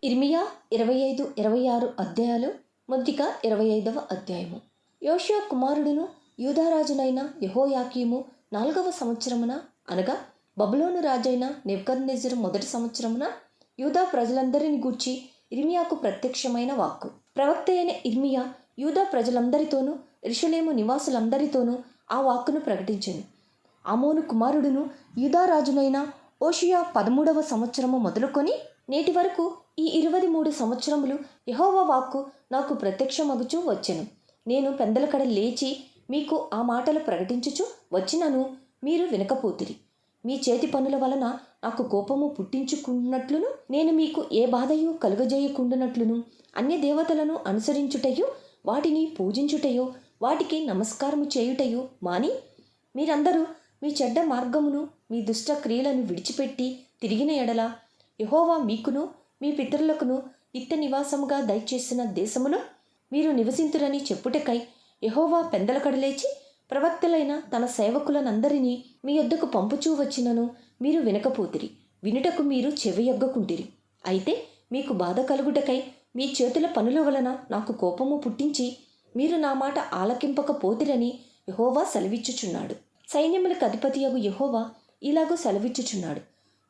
ఇర్మియా 25, 26 అధ్యాయాలు. మొదటిగా 25వ అధ్యాయము. యోషియా కుమారుడును యూదారాజునైన యెహోయాకీము 4వ సంవత్సరమున, అనగా బబులోను రాజైన నెబుకద్నెజరు మొదటి సంవత్సరమున, యూదా ప్రజలందరిని గూర్చి ఇర్మియాకు ప్రత్యక్షమైన వాక్కు. ప్రవక్త అయిన ఇర్మియా యూదా ప్రజలందరితోనూ యెరూషలేము నివాసులందరితోనూ ఆ వాక్కును ప్రకటించెను. ఆమోను కుమారుడును యూదారాజునైన ఓషియా 13వ సంవత్సరము మొదలుకొని నేటి వరకు ఈ 23 సంవత్సరములు యెహోవా వాక్కు నాకు ప్రత్యక్షమగుచూ వచ్చెను. నేను పెందలకడ లేచి మీకు ఆ మాటలు ప్రకటించుచు వచ్చినను మీరు వినకపోతిరి. మీ చేతి పనుల వలన నాకు కోపము పుట్టించుకున్నట్లును, నేను మీకు ఏ బాధయు కలుగజేయకుండునట్లును, అన్య దేవతలను అనుసరించుటయు, వాటిని పూజించుటయో, వాటికి నమస్కారము చేయుటయు మాని, మీరందరూ మీ చెడ్డ మార్గమును, మీ దుష్ట క్రియలను విడిచిపెట్టి తిరిగిన ఎడల, యెహోవా మీకును మీ పితరులకును నిత్య నివాసముగా దయచేసిన దేశములో మీరు నివసింతురని చెప్పుటకై యెహోవా పెందలకడలేచి ప్రవక్తలైన తన సేవకులనందరినీ మీ యొద్దకు పంపుచూ వచ్చినను మీరు వినకపోతిరి. వినుటకు మీరు చెవియొగ్గకుంటిరి. అయితే మీకు బాధ కలుగుటకై మీ చేతుల పనుల వలన నాకు కోపము పుట్టించి మీరు నా మాట ఆలకింపకపోతిరని యెహోవా సెలవిచ్చుచున్నాడు. సైన్యములకు అధిపతియగు యెహోవా ఇలాగూ సెలవిచ్చుచున్నాడు.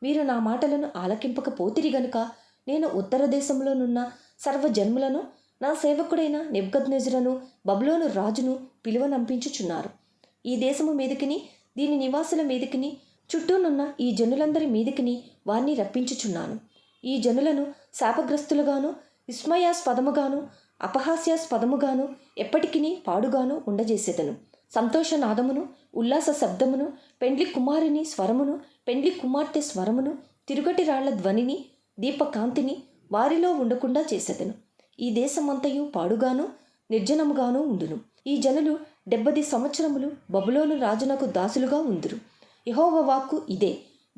మీరు నా మాటలను ఆలకింపకపోతిరి గనుక నేను ఉత్తర దేశంలోనున్న సర్వజన్ములను నా సేవకుడైన నెబుకద్నెజరును బబులోను రాజును పిలువనంపించుచున్నారు. ఈ దేశము మీదకిని దీని నివాసుల మీదకిని చుట్టూనున్న ఈ జనులందరి మీదకిని వారిని రప్పించుచున్నాను. ఈ జనులను శాపగ్రస్తులుగాను, విస్మయాస్పదముగాను, అపహాస్యాస్పదముగాను, ఎప్పటికిని పాడుగాను ఉండజేసేదను. సంతోషనాదమును, ఉల్లాస శబ్దమును, పెండ్లి కుమారుని స్వరమును, పెండ్లి కుమార్తె స్వరమును, తిరుగటి రాళ్ల ధ్వనిని, దీపకాంతిని వారిలో ఉండకుండా చేసేదను. ఈ దేశమంతయు పాడుగాను నిర్జనముగాను ఉండును. ఈ జనులు 70 సంవత్సరములు బబులోను రాజునకు దాసులుగా ఉందురు. యెహోవా వాక్కు ఇదే.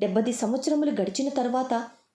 70 సంవత్సరములు గడిచిన తరువాత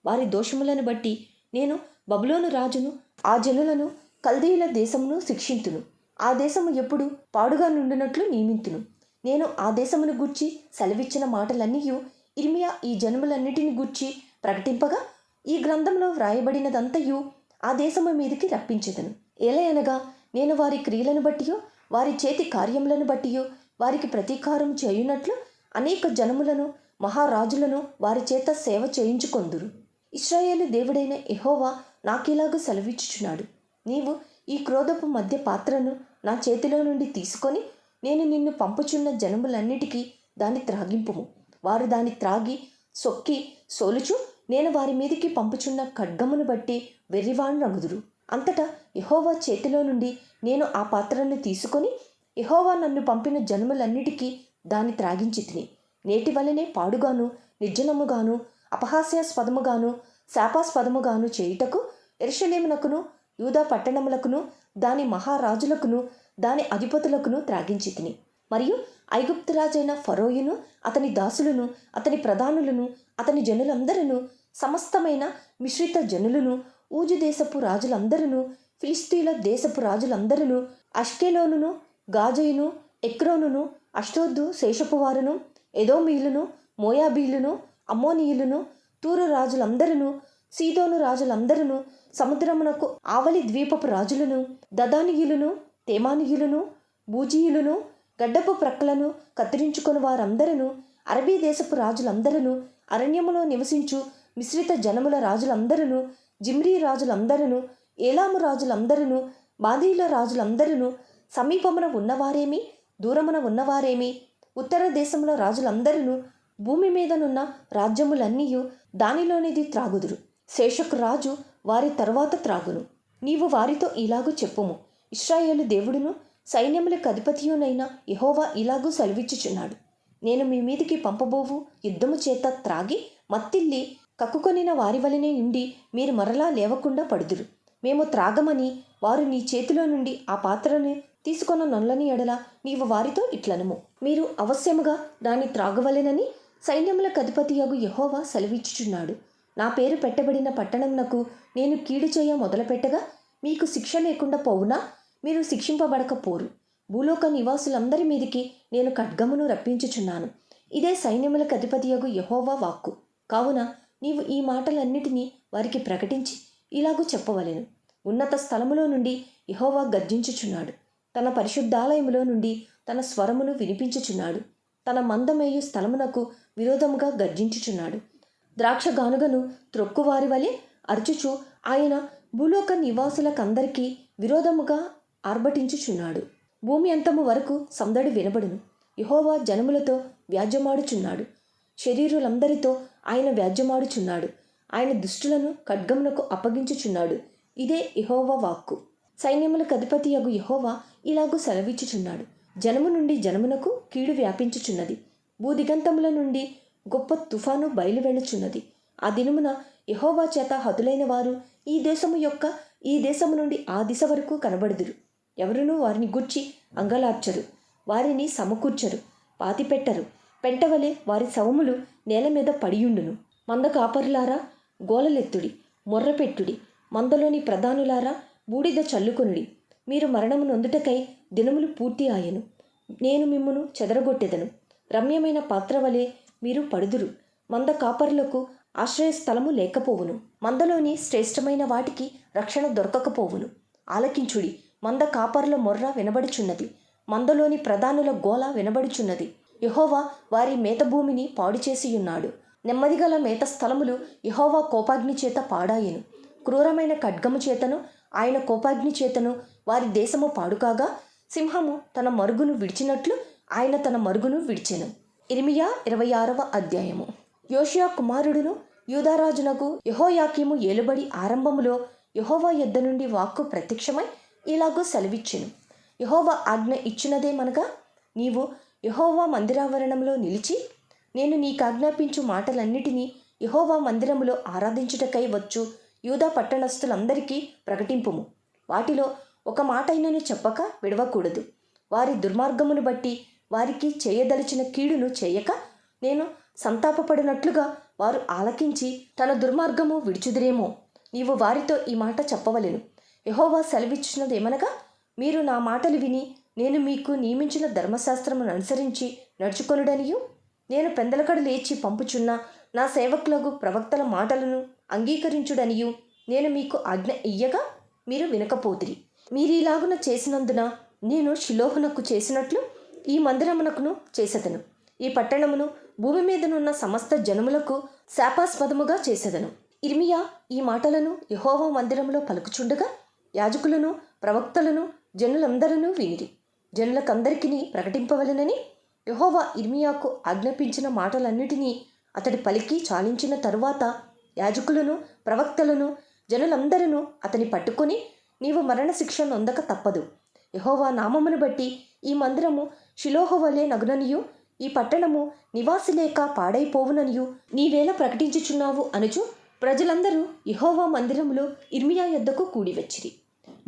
వారి దోషములను బట్టి నేను బబులోను రాజును, ఆ జనులను కల్దీయుల దేశమును శిక్షింతును. ఆ దేశము ఎప్పుడు పాడుగా నుండినట్లు నియమింతును. నేను ఆ దేశమును గూర్చి సెలవిచ్చిన మాటలన్నీయు ఇర్మియా ఈ జనములన్నిటిని గూర్చి ప్రకటింపగా, ఈ గ్రంథంలో వ్రాయబడినదంతయు ఆ దేశము మీదికి రప్పించెదను. ఏలయనగా నేను వారి క్రియలను బట్టియో, వారి చేతి కార్యములను బట్టియో వారికి ప్రతీకారం చేయునట్లు అనేక జనములను, మహారాజులను వారి చేత సేవ చేయించుకొందురు. ఇశ్రాయేలు దేవుడైన యెహోవా నాకిలాగూ సెలవిచ్చుచున్నాడు. నీవు ఈ క్రోధపు మధ్య పాత్రను నా చేతిలో నుండి తీసుకొని నేను నిన్ను పంపుచున్న జనములన్నిటికీ దాన్ని త్రాగింపుము. వారు దాన్ని త్రాగి సొక్కి సోలుచు నేను వారి మీదికి పంపుచున్న ఖడ్గమును బట్టి వెర్రివాణ్ణగుదురు. అంతటా యెహోవా చేతిలో నుండి నేను ఆ పాత్రను తీసుకొని యెహోవా నన్ను పంపిన జనములన్నిటికీ దాన్ని త్రాగించి తిని, నేటి వలనే పాడుగాను నిర్జనముగాను అపహాస్యాస్పదముగాను శాపాస్పదముగాను చేయుటకు యెరూషలేమునకును యూదా పట్టణములకును దాని మహారాజులకును దాని అధిపతులకును త్రాగించి తిని, మరియు ఐగుప్తు రాజైన ఫరోయును అతని దాసులను అతని ప్రధానులను అతని జనులందరూ సమస్తమైన మిశ్రిత జనులను, ఊజు దేశపు రాజులందరూ, ఫిలిస్తీయుల దేశపు రాజులందరూ, అష్కెలోనును, గాజయును, ఎక్రోనును, అష్డోదు శేషపు వారును, ఎదోమీయులను, మోయాబీయులను, అమ్మోనీయులను, తూరు రాజులందరూ, సీదోను రాజులందరూ, సముద్రమునకు ఆవలి ద్వీపపు రాజులను, దదానీయులను, తేమానీయులను, బూజీయులను, గడ్డపు ప్రక్కలను కత్తిరించుకొని వారందరూ, అరబీ దేశపు రాజులందరూ, అరణ్యములో నివసించు మిశ్రిత జనముల రాజులందరూ, జిమ్రీ రాజులందరూ, ఏలాము రాజులందరూ, బాదీల రాజులందరూ, సమీపమున ఉన్నవారేమి దూరమున ఉన్నవారేమి, ఉత్తర దేశముల రాజులందరూ, భూమి మీదనున్న రాజ్యములన్నీయు దానిలోనిది త్రాగుదురు. శేషకు రాజు వారి తరువాత త్రాగును. నీవు వారితో ఇలాగూ చెప్పుము. ఇశ్రాయేలు దేవుడును సైన్యములకు అధిపతియునైన యెహోవా ఇలాగూ సెలవిచ్చుచున్నాడు. నేను మీ మీదికి పంపబోవు యుద్ధము చేత త్రాగి మత్తిల్లి కక్కుకొనిన వారి వలనే ఉండి మీరు మరలా లేవకుండా పడుదురు. మేము త్రాగమని వారు నీ చేతిలో నుండి ఆ పాత్రను తీసుకొన నొల్లని ఎడల నీవు వారితో ఇట్లనము, మీరు అవశ్యముగా దాన్ని త్రాగవలెనని సైన్యములకు అధిపతియగు యెహోవా సెలవిచ్చుచున్నాడు. నా పేరు పెట్టబడిన పట్టణమునకు నేను కీడు చేయ మొదలుపెట్టగా మీకు శిక్ష లేకుండా పోవునా? మీరు శిక్షింపబడకపోరు. భూలోక నివాసులందరి మీదికి నేను ఖడ్గమును రప్పించుచున్నాను. ఇదే సైన్యములకు అధిపతియగు యెహోవా వాక్కు. కావున నీవు ఈ మాటలన్నిటినీ వారికి ప్రకటించి ఇలాగూ చెప్పవలెను. ఉన్నత స్థలములో నుండి యెహోవా గర్జించుచున్నాడు. తన పరిశుద్ధాలయములో నుండి తన స్వరమును వినిపించుచున్నాడు. తన మందమేయు స్థలమునకు విరోధముగా గర్జించుచున్నాడు. ద్రాక్ష గానుగను త్రొక్కువారి వలె అరుచుచు ఆయన భూలోక నివాసులకందరికీ విరోధముగా ఆర్భటించుచున్నాడు. భూమి అంతము వరకు సందడి వినబడును. యెహోవా జనములతో వ్యాజ్యమాడుచున్నాడు. శరీరులందరితో ఆయన వ్యాజ్యమాడుచున్నాడు. ఆయన దుష్టులను ఖడ్గమునకు అప్పగించుచున్నాడు. ఇదే యెహోవా వాక్కు. సైన్యములకు అధిపతియగు యెహోవా ఇలాగూ సెలవిచ్చుచున్నాడు. జనము నుండి జనమునకు కీడు వ్యాపించుచున్నది. భూదిగంతముల నుండి గొప్ప తుఫాను బయలువెళ్ళుచున్నది. ఆ దినమున యెహోవా చేత హతులైన వారు ఈ దేశము నుండి ఆ దిశ వరకు కనబడుదురు. ఎవరునూ వారిని గూర్చి అంగలార్చరు. వారిని సమకూర్చరు, పాతిపెట్టరు. పెంటవలే వారి శవములు నేల మీద పడియుండును. మంద కాపరులారా, గోలలెత్తుడి, మొర్రపెట్టుడి. మందలోని ప్రధానులారా, బూడిద చల్లుకొనుడి. మీరు మరణము నొందుటకై దినములు పూర్తి ఆయను. నేను మిమ్మును చెదరగొట్టెదను. రమ్యమైన పాత్ర వలె మీరు పడుదురు. మంద కాపరులకు ఆశ్రయస్థలము లేకపోవును. మందలోని శ్రేష్టమైన వాటికి రక్షణ దొరకకపోవును. ఆలకించుడి, మంద కాపరుల మొర్ర వినబడుచున్నది. మందలోని ప్రధానుల గోల వినబడుచున్నది. యెహోవా వారి మేతభూమిని పాడుచేసియున్నాడు. నెమ్మదిగల మేత స్థలములు యెహోవా కోపాగ్ని చేత పాడాయెను. క్రూరమైన ఖడ్గము చేతను ఆయన కోపాగ్ని చేతను వారి దేశము పాడుకాగా, సింహము తన మరుగును విడిచినట్లు ఆయన తన మరుగును విడిచెను. ఇర్మియా 26వ అధ్యాయము. యోషియా కుమారుడును యూదారాజునకు యెహోయాకీము ఏలుబడి ఆరంభములో యెహోవా యొద్ద నుండి వాక్కు ప్రత్యక్షమై ఇలాగూ సెలవిచ్చెను. యెహోవా ఆజ్ఞ ఇచ్చినదేమనగా, నీవు యెహోవా మందిరావరణంలో నిలిచి నేను నీకాజ్ఞాపించు మాటలన్నిటినీ యెహోవా మందిరములో ఆరాధించుటకై వచ్చు యూదా పట్టణస్థులందరికీ ప్రకటింపుము. వాటిలో ఒక మాటైనను చెప్పక విడవకూడదు. వారి దుర్మార్గమును బట్టి వారికి చేయదలిచిన కీడును చేయక నేను సంతాపపడినట్లుగా వారు ఆలకించి తన దుర్మార్గము విడిచుదురేమో. నీవు వారితో ఈ మాట చెప్పవలెను. యెహోవా సెలవిచ్చినదేమనగా, మీరు నా మాటలు విని నేను మీకు నియమించిన ధర్మశాస్త్రమును అనుసరించి నడుచుకొనుడనియు, నేను పెందలకడ లేచి పంపుచున్న నా సేవకులకు ప్రవక్తల మాటలను అంగీకరించుడనియు నేను మీకు ఆజ్ఞ ఇయ్యగా మీరు వినకపోతిరి. మీరీలాగున చేసినందున నేను షిలోహునకు చేసినట్లు ఈ మందిరమునకును చేసెదను. ఈ పట్టణమును భూమి మీదనున్న సమస్త జనములకు శాపాస్పదముగా చేసెదను. ఇర్మియా ఈ మాటలను యెహోవా మందిరములో పలుకుచుండగా యాజకులను ప్రవక్తలను జనులందరూ వినిరి. జనులకందరికీ ప్రకటింపవలెనని యెహోవా ఇర్మియాకు ఆజ్ఞాపించిన మాటలన్నిటినీ అతడి పలికి చాలించిన తరువాత యాజకులను ప్రవక్తలను జనులందరూ అతని పట్టుకొని, నీవు మరణశిక్ష నొందక తప్పదు. యెహోవా నామమును బట్టి ఈ మందిరము షిలోహు వలె నగుననియు, ఈ పట్టణము నివాసి లేక పాడైపోవుననియు నీవేళ ప్రకటించుచున్నావు అనుచు ప్రజలందరూ యెహోవా మందిరములో ఇర్మియా యొద్దకు కూడివచ్చిరి.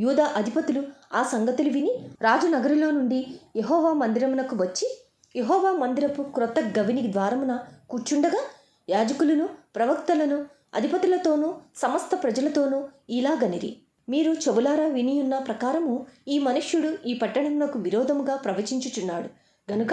యూదా అధిపతులు ఆ సంగతులు విని రాజునగరులో నుండి యెహోవా మందిరమునకు వచ్చి యెహోవా మందిరపు క్రొత్త గవిని ద్వారమున కూర్చుండగా యాజకులను ప్రవక్తలను అధిపతులతోనూ సమస్త ప్రజలతోనూ ఇలాగనిరి, మీరు చెవులారా వినియున్న ప్రకారము ఈ మనుష్యుడు ఈ పట్టణమునకు విరోధముగా ప్రవచించుచున్నాడు గనుక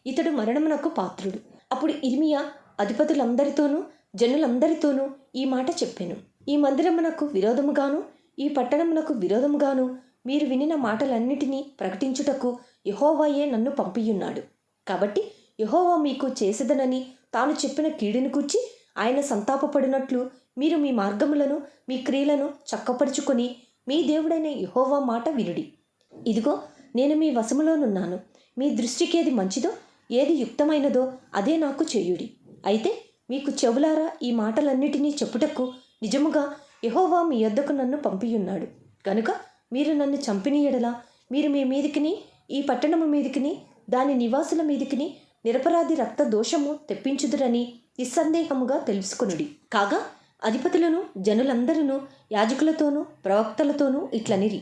ఇతడు మరణమునకు పాత్రుడు. అప్పుడు ఇర్మియా అధిపతులందరితోనూ జనులందరితోనూ ఈ మాట చెప్పెను. ఈ మందిరమునకు విరోధముగాను ఈ పట్టణమునకు విరోధముగాను మీరు వినిన మాటలన్నిటినీ ప్రకటించుటకు యెహోవాయే నన్ను పంపియున్నాడు. కాబట్టి యెహోవా మీకు చేసేదనని తాను చెప్పిన కీడును కూర్చి ఆయన సంతాపపడినట్లు మీరు మీ మార్గములను మీ క్రియలను చక్కపరుచుకొని మీ దేవుడైన యెహోవా మాట వినుడి. ఇదిగో నేను మీ వశములోనున్నాను. మీ దృష్టికి ఏది మంచిదో ఏది యుక్తమైనదో అదే నాకు చేయుడి. అయితే మీకు చెవులారా ఈ మాటలన్నిటినీ చెప్పుటకు నిజముగా యెహోవా మీ యొద్దకు నన్ను పంపియున్నాడు కనుక మీరు నన్ను చంపిన ఎడల మీరు మీ మీదికిని ఈ పట్టణము మీదికిని దాని నివాసుల మీదికిని నిరపరాధి రక్త దోషము తెప్పించుదురని నిస్సందేహముగా తెలుసుకొనుడి. కాగా అధిపతులను జనులందరూ యాజకులతోనూ ప్రవక్తలతోనూ ఇట్లనిరి,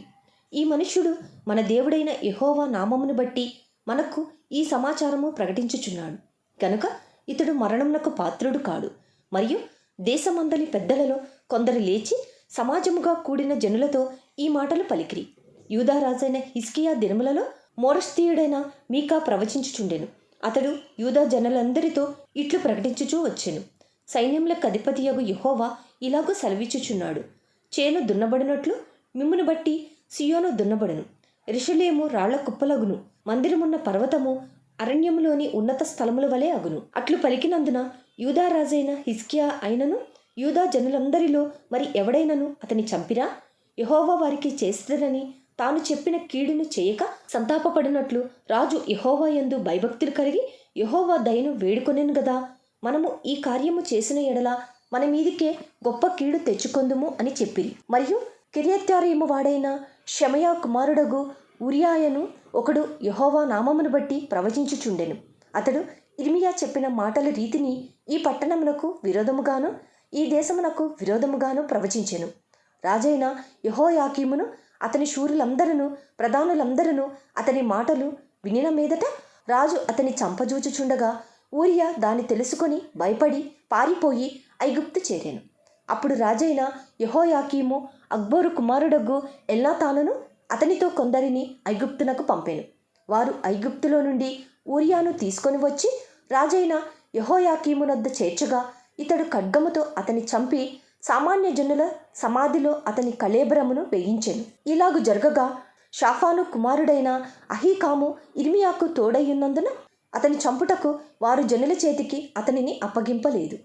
ఈ మనుష్యుడు మన దేవుడైన యెహోవా నామమును బట్టి మనకు ఈ సమాచారము ప్రకటించుచున్నాడు కనుక ఇతడు మరణమునకు పాత్రుడు కాడు. మరియు దేశమందలి పెద్దలలో కొందరు లేచి సమాజముగా కూడిన జనులతో ఈ మాటలు పలికిరి. యూదా రాజైన హిజ్కియా దినములలో మోరష్తీయుడైన మీకా ప్రవచించుచుండెను. అతడు యూదా జనులందరితో ఇట్లు ప్రకటించుచూ వచ్చెను, సైన్యములకు అధిపతియగు యెహోవా ఇలాగూ సెలవిచ్చుచున్నాడు, చేను దున్నబడినట్లు మిమ్మును బట్టి సియోను దున్నబడును, యెరూషలేము రాళ్ల కుప్పలగును, మందిరమున్న పర్వతము అరణ్యములోని ఉన్నత స్థలముల వలె అగును. అట్లు పలికినందున యూదా రాజైన హిజ్కియా అయినను యూదా జనులందరిలో మరి ఎవడైనను అతని చంపిరా, యెహోవా వారికి చేసిదనని తాను చెప్పిన కీడును చేయక సంతాపపడినట్లు రాజు యెహోవా యందు భయభక్తులు కలిగి యెహోవా దయను వేడుకొనెను గదా, మనము ఈ కార్యము చేసిన ఎడల మన మీదికే గొప్ప కీడు తెచ్చుకొందుము అని చెప్పిరి. మరియు కిర్యత్యారీము వాడైన షెమయా కుమారుడగు ఉరియాయను ఒకడు యెహోవా నామమును బట్టి ప్రవచించుచుండెను. అతడు ఇర్మియా చెప్పిన మాటల రీతిని ఈ పట్టణమునకు విరోధముగాను ఈ దేశమునకు విరోధముగాను ప్రవచించెను. రాజైన యెహోయాకీమును అతని శూరులందరూ ప్రధానులందరూ అతని మాటలు వినిన మీదట రాజు అతని చంపజూచుచుండగా ఊరియా దాన్ని తెలుసుకొని భయపడి పారిపోయి ఐగుప్తు చేరాను. అప్పుడు రాజైన యెహోయాకీము అక్బోరు కుమారుడగు ఎల్నాతానును అతనితో కొందరిని ఐగుప్తునకు పంపెను. వారు ఐగుప్తులో నుండి ఊరియాను తీసుకొని వచ్చి రాజైన యెహోయాకీమునొద్ద చేర్చగా ఇతడు ఖడ్గముతో అతని చంపి సామాన్య జనుల సమాధిలో అతని కళేబరమును వేయించెను. ఇలాగు జరగగా షాఫాను కుమారుడైన అహీకాము ఇర్మియాకు తోడయ్యున్నందున అతని చంపుటకు వారు జనుల చేతికి అతనిని అప్పగింపలేదు.